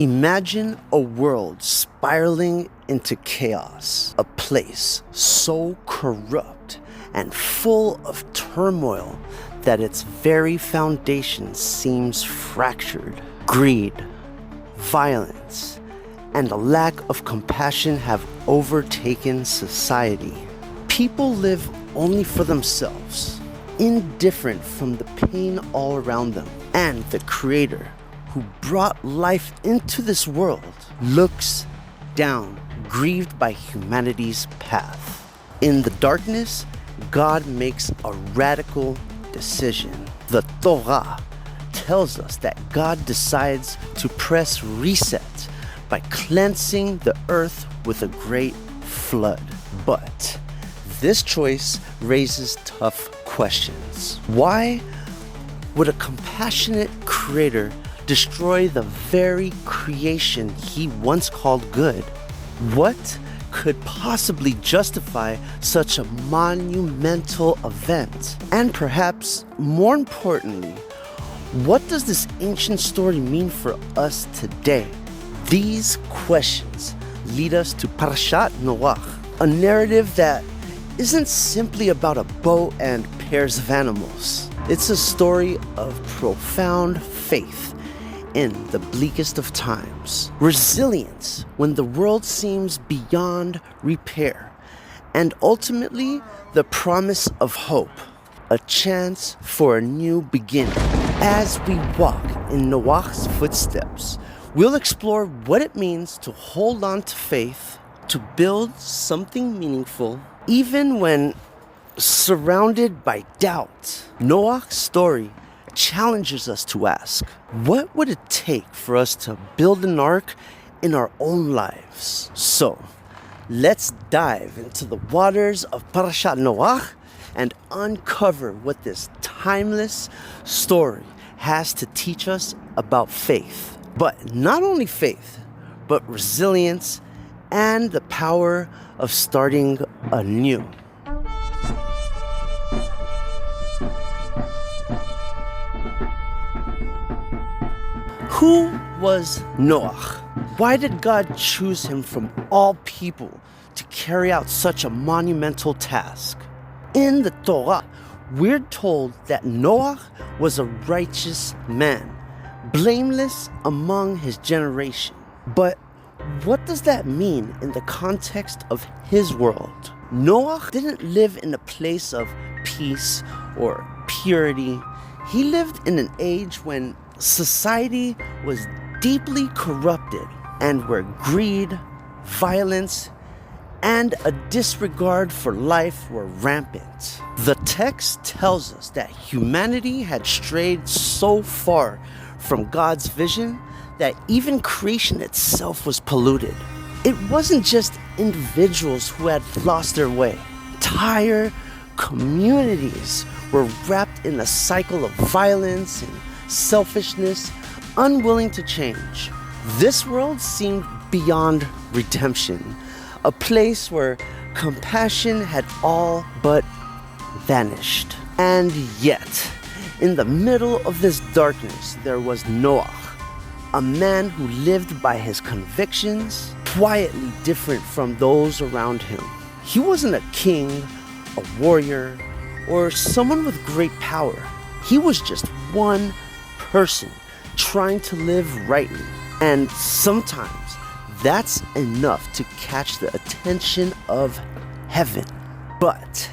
Imagine a world spiraling into chaos, a place so corrupt and full of turmoil that its very foundation seems fractured. Greed, violence, and a lack of compassion have overtaken society. People live only for themselves, indifferent from the pain all around them, and the Creator, who brought life into this world, looks down, grieved by humanity's path. In the darkness, God makes a radical decision. The Torah tells us that God decides to press reset by cleansing the earth with a great flood. But this choice raises tough questions. Why would a compassionate Creator destroy the very creation he once called good? What could possibly justify such a monumental event? And perhaps more importantly, what does this ancient story mean for us today? These questions lead us to Parashat Noach, a narrative that isn't simply about a boat and pairs of animals. It's a story of profound faith in the bleakest of times, resilience when the world seems beyond repair, and ultimately the promise of hope, a chance for a new beginning. As we walk in Noach's footsteps, we'll explore what it means to hold on to faith, to build something meaningful, even when surrounded by doubt. Noach's story challenges us to ask, what would it take for us to build an ark in our own lives? So, let's dive into the waters of Parashat Noach and uncover what this timeless story has to teach us about faith. But not only faith, but resilience and the power of starting anew. Who was Noach? Why did God choose him from all people to carry out such a monumental task? In the Torah, we're told that Noach was a righteous man, blameless among his generation. But what does that mean in the context of his world? Noach didn't live in a place of peace or purity. He lived in an age when society was deeply corrupted and where greed, violence, and a disregard for life were rampant. The text tells us that humanity had strayed so far from God's vision that even creation itself was polluted. It wasn't just individuals who had lost their way. Entire communities were wrapped in a cycle of violence and selfishness, unwilling to change. This world seemed beyond redemption, a place where compassion had all but vanished. And yet, in the middle of this darkness, there was Noach, a man who lived by his convictions, quietly different from those around him. He wasn't a king, a warrior, or someone with great power. He was just one person trying to live rightly. And sometimes that's enough to catch the attention of heaven. But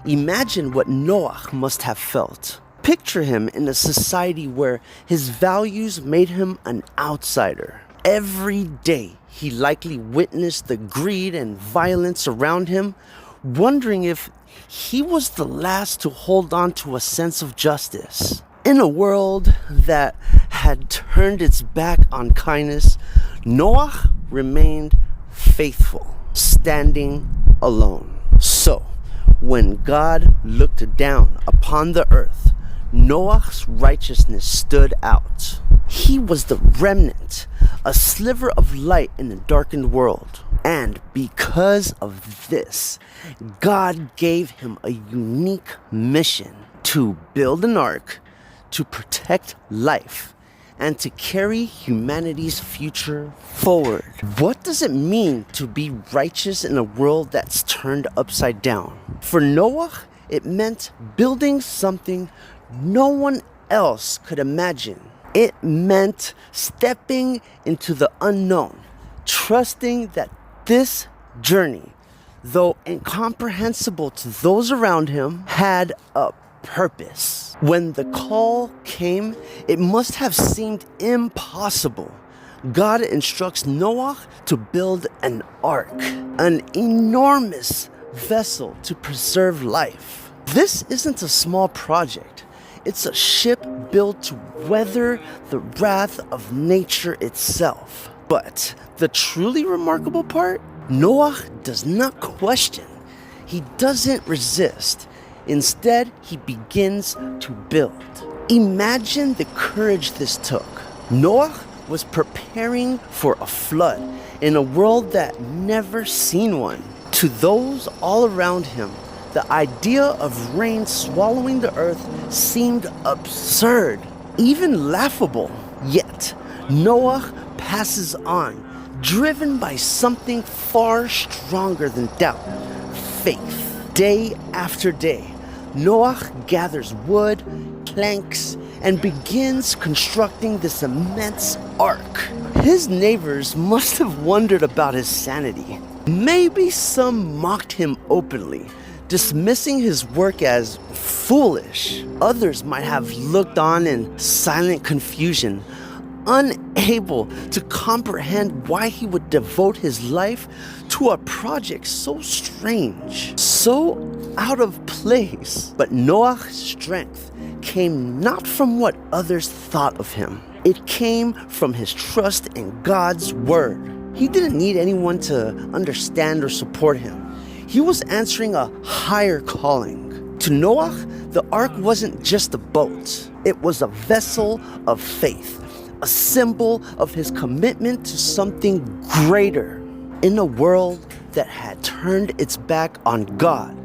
imagine what Noach must have felt. Picture him in a society where his values made him an outsider. Every day he likely witnessed the greed and violence around him, wondering if he was the last to hold on to a sense of justice. In a world that had turned its back on kindness, Noach remained faithful, standing alone. So, when God looked down upon the earth, Noach's righteousness stood out. He was the remnant, a sliver of light in a darkened world. And because of this, God gave him a unique mission to build an ark to protect life and to carry humanity's future forward. What does it mean to be righteous in a world that's turned upside down? For Noah, it meant building something no one else could imagine. It meant stepping into the unknown, trusting that this journey, though incomprehensible to those around him, had a purpose. When the call came, it must have seemed impossible. God instructs Noah to build an ark, an enormous vessel to preserve life. This isn't a small project. It's a ship built to weather the wrath of nature itself. But the truly remarkable part, Noah does not question. He doesn't resist. Instead, he begins to build. Imagine the courage this took. Noah was preparing for a flood in a world that never seen one. To those all around him, the idea of rain swallowing the earth seemed absurd, even laughable. Yet, Noah passes on, driven by something far stronger than doubt, faith. Day after day, Noah gathers wood, planks, and begins constructing this immense ark. His neighbors must have wondered about his sanity. Maybe some mocked him openly, dismissing his work as foolish. Others might have looked on in silent confusion, unable to comprehend why he would devote his life to a project so strange, so out of place. But Noah's strength came not from what others thought of him. It came from his trust in God's word. He didn't need anyone to understand or support him. He was answering a higher calling. To Noah, the ark wasn't just a boat. It was a vessel of faith, a symbol of his commitment to something greater. In a world that had turned its back on God,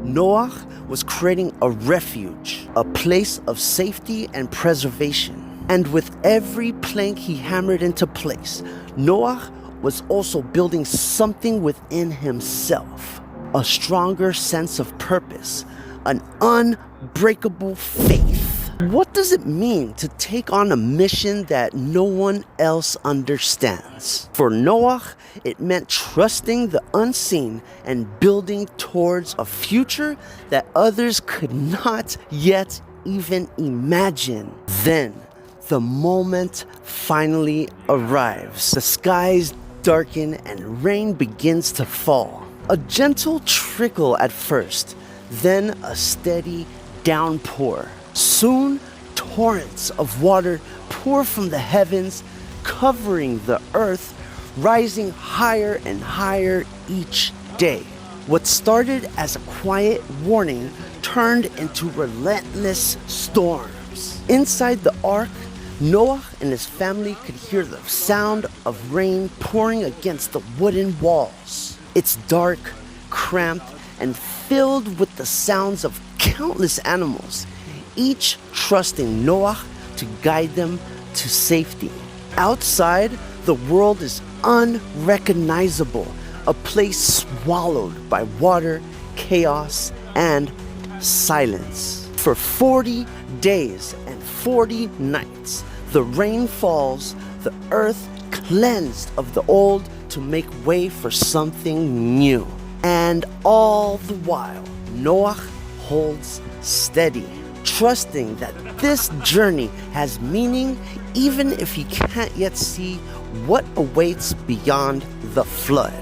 Noah was creating a refuge, a place of safety and preservation. And with every plank he hammered into place, Noah was also building something within himself, a stronger sense of purpose, an unbreakable faith. What does it mean to take on a mission that no one else understands? For Noah, it meant trusting the unseen and building towards a future that others could not yet even imagine. Then, the moment finally arrives. The skies darken and rain begins to fall. A gentle trickle at first, then a steady downpour. Soon, torrents of water pour from the heavens, covering the earth, rising higher and higher each day. What started as a quiet warning turned into relentless storms. Inside the ark, Noah and his family could hear the sound of rain pouring against the wooden walls. It's dark, cramped, and filled with the sounds of countless animals, each trusting Noah to guide them to safety. Outside, the world is unrecognizable, a place swallowed by water, chaos, and silence. For 40 days and 40 nights, the rain falls, the earth cleansed of the old to make way for something new. And all the while, Noah holds steady, trusting that this journey has meaning even if he can't yet see what awaits beyond the flood.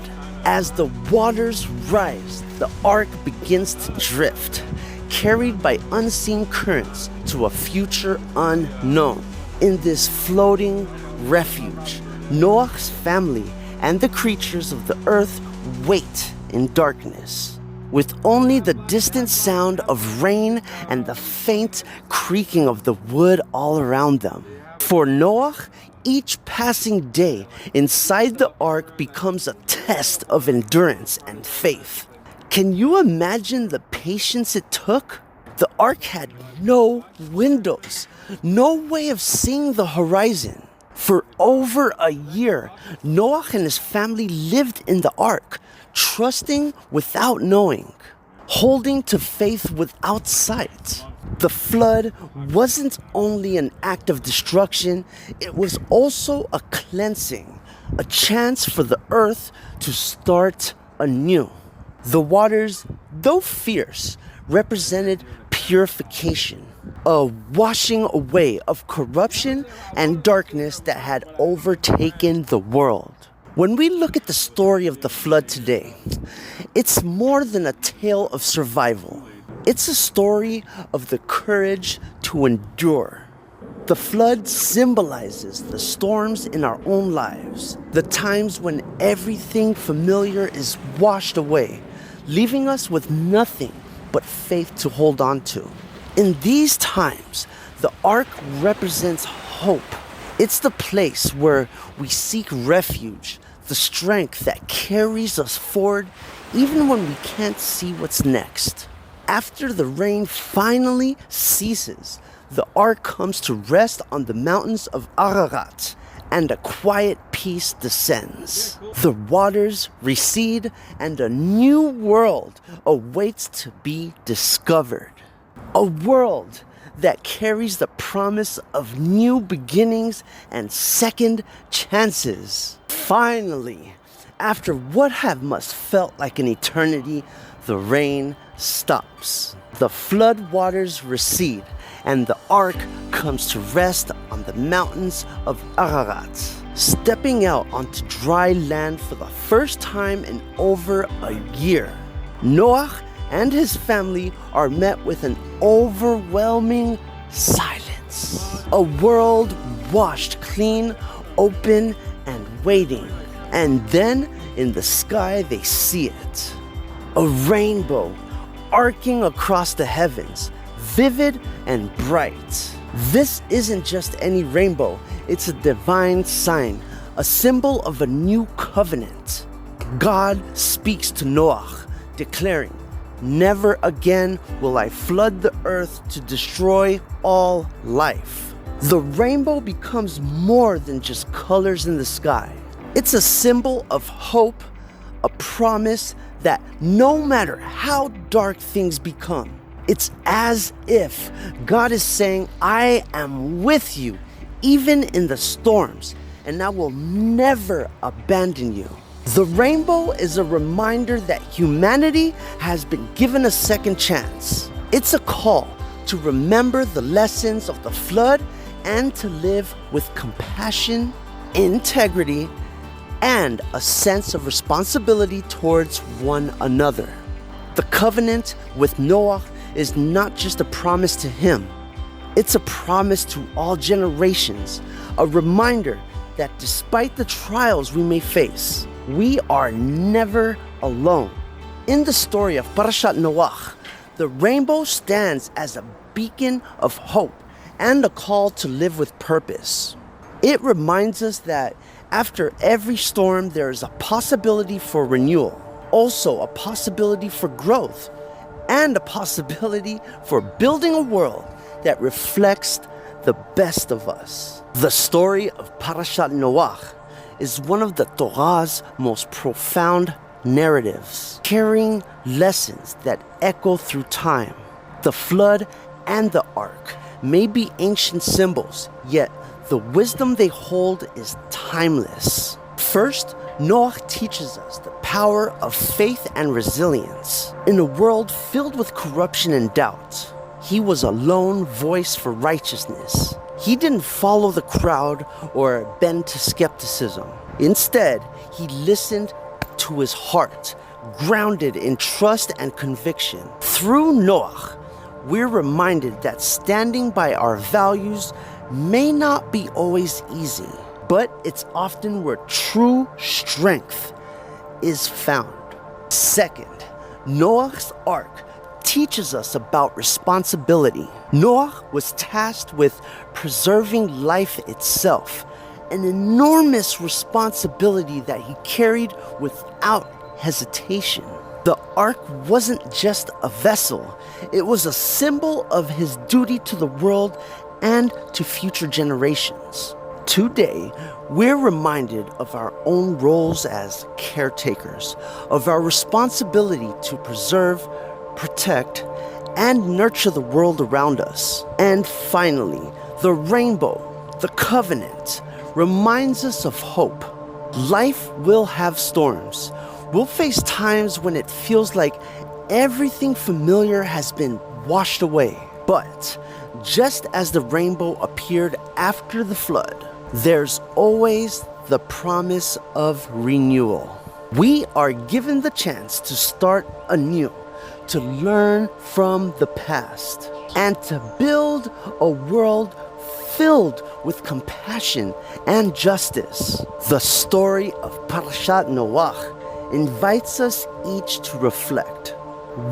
As the waters rise, the ark begins to drift, carried by unseen currents to a future unknown. In this floating refuge, Noah's family and the creatures of the earth wait in darkness, with only the distant sound of rain and the faint creaking of the wood all around them. For Noah, each passing day inside the ark becomes a test of endurance and faith. Can you imagine the patience it took? The ark had no windows, no way of seeing the horizon. For over a year, Noach and his family lived in the ark, trusting without knowing, holding to faith without sight. The flood wasn't only an act of destruction, it was also a cleansing, a chance for the earth to start anew. The waters, though fierce, represented purification, a washing away of corruption and darkness that had overtaken the world. When we look at the story of the flood today, it's more than a tale of survival. It's a story of the courage to endure. The flood symbolizes the storms in our own lives, the times when everything familiar is washed away, leaving us with nothing but faith to hold on to. In these times, the ark represents hope. It's the place where we seek refuge, the strength that carries us forward even when we can't see what's next. After the rain finally ceases, the ark comes to rest on the mountains of Ararat, and a quiet peace descends. The waters recede, and a new world awaits to be discovered. A world that carries the promise of new beginnings and second chances. Finally, after what must felt like an eternity, the rain stops. The flood waters recede, and the ark comes to rest on the mountains of Ararat, stepping out onto dry land for the first time in over a year. Noach and his family are met with an overwhelming silence. A world washed clean, open, and waiting. And then in the sky they see it. A rainbow arcing across the heavens, vivid and bright. This isn't just any rainbow, it's a divine sign, a symbol of a new covenant. God speaks to Noach, declaring, "Never again will I flood the earth to destroy all life." The rainbow becomes more than just colors in the sky. It's a symbol of hope, a promise that no matter how dark things become, it's as if God is saying, "I am with you, even in the storms, and I will never abandon you." The rainbow is a reminder that humanity has been given a second chance. It's a call to remember the lessons of the flood and to live with compassion, integrity, and a sense of responsibility towards one another. The covenant with Noah is not just a promise to him, it's a promise to all generations, a reminder that despite the trials we may face, we are never alone. In the story of Parashat Noach, the rainbow stands as a beacon of hope and a call to live with purpose. It reminds us that after every storm, there is a possibility for renewal, also a possibility for growth, and a possibility for building a world that reflects the best of us. The story of Parashat Noach is one of the Torah's most profound narratives, carrying lessons that echo through time. The flood and the ark may be ancient symbols, yet the wisdom they hold is timeless. First, Noach teaches us the power of faith and resilience. In a world filled with corruption and doubt, he was a lone voice for righteousness. He didn't follow the crowd or bend to skepticism. Instead, he listened to his heart, grounded in trust and conviction. Through Noach, we're reminded that standing by our values may not be always easy, but it's often where true strength is found. Second, Noah's ark teaches us about responsibility. Noah was tasked with preserving life itself, an enormous responsibility that he carried without hesitation. The ark wasn't just a vessel, it was a symbol of his duty to the world and to future generations. Today, we're reminded of our own roles as caretakers, of our responsibility to preserve, protect, and nurture the world around us. And finally, the rainbow, the covenant, reminds us of hope. Life will have storms. We'll face times when it feels like everything familiar has been washed away. But just as the rainbow appeared after the flood, there's always the promise of renewal. We are given the chance to start anew, to learn from the past, and to build a world filled with compassion and justice. The story of Parashat Noach invites us each to reflect.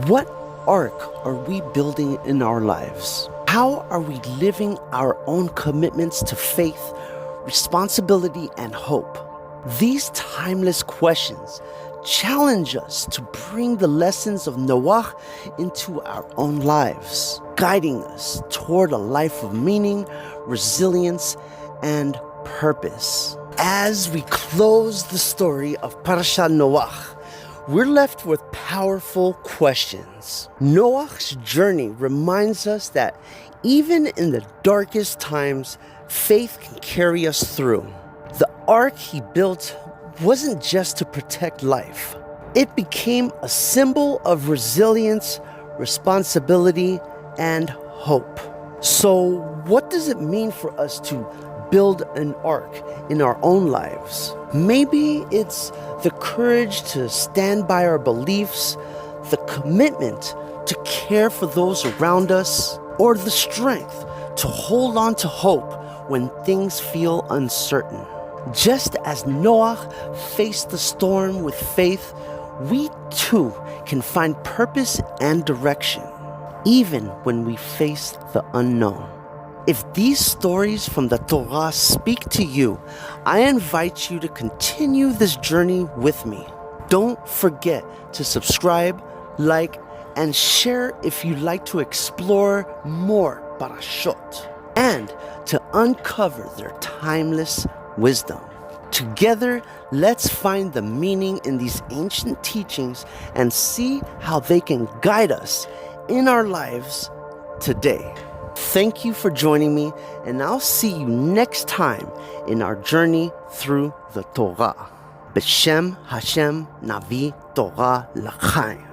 What ark are we building in our lives? How are we living our own commitments to faith, responsibility, and hope? These timeless questions challenge us to bring the lessons of Noach into our own lives, guiding us toward a life of meaning, resilience, and purpose. As we close the story of Parashat Noach, we're left with powerful questions. Noach's journey reminds us that even in the darkest times, faith can carry us through. The ark he built wasn't just to protect life. It became a symbol of resilience, responsibility, and hope. So, what does it mean for us to build an ark in our own lives? Maybe it's the courage to stand by our beliefs, the commitment to care for those around us, or the strength to hold on to hope when things feel uncertain. Just as Noach faced the storm with faith, we too can find purpose and direction, even when we face the unknown. If these stories from the Torah speak to you, I invite you to continue this journey with me. Don't forget to subscribe, like, and share if you'd like to explore more parashot and to uncover their timeless wisdom. Together, let's find the meaning in these ancient teachings and see how they can guide us in our lives today. Thank you for joining me, and I'll see you next time in our journey through the Torah. B'Shem Hashem Navi Torah L'chaim.